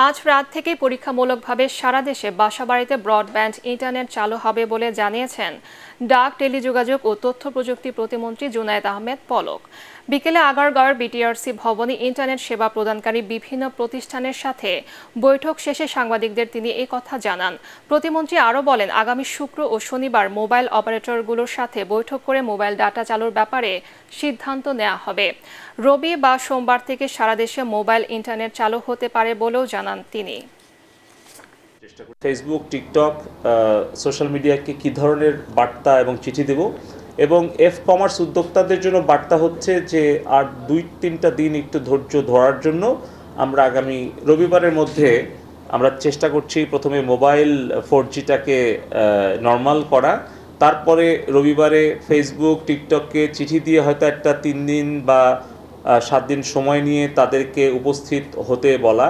আজ রাত থেকেই পরীক্ষামূলকভাবে সারা দেশে বাসাবাড়িতে ব্রডব্যান্ড ইন্টারনেট চালু হবে বলে জানিয়েছেন ডাক, টেলিযোগাযোগ ও তথ্য প্রযুক্তি প্রতিমন্ত্রী জুনায়েদ আহমেদ পলক। বিকেলে আগারগাঁওয়ের বিটিআরসি ভবনে ইন্টারনেট সেবা প্রদানকারী বিভিন্ন প্রতিষ্ঠানের সাথে বৈঠক শেষে সাংবাদিকদের তিনি এই কথা জানান। প্রতিমন্ত্রী আরও বলেন, আগামী শুক্র ও শনিবার মোবাইল অপারেটরগুলোর সাথে বৈঠক করে মোবাইল ডাটা চালুর ব্যাপারে সিদ্ধান্ত নেওয়া হবে। রবি বা সোমবার থেকে সারা দেশে মোবাইল ইন্টারনেট চালু হতে পারে বলেও জানান তিনি। ফেসবুক, টিকটক, সোশ্যাল মিডিয়াকে কী ধরনের বার্তা এবং চিঠি দেব, এবং কমার্স উদ্যোক্তাদের জন্য বার্তা হচ্ছে যে আর 2-3টা দিন একটু ধৈর্য ধরার জন্য আমরা আগামী রবিবারের মধ্যে আমরা চেষ্টা করছি প্রথমে মোবাইল 4Gটাকে নর্মাল করা, তারপরে রবিবারে ফেসবুক, টিকটককে চিঠি দিয়ে হয়তো একটা 3 দিন বা 7 দিন সময় নিয়ে তাদেরকে উপস্থিত হতে বলা।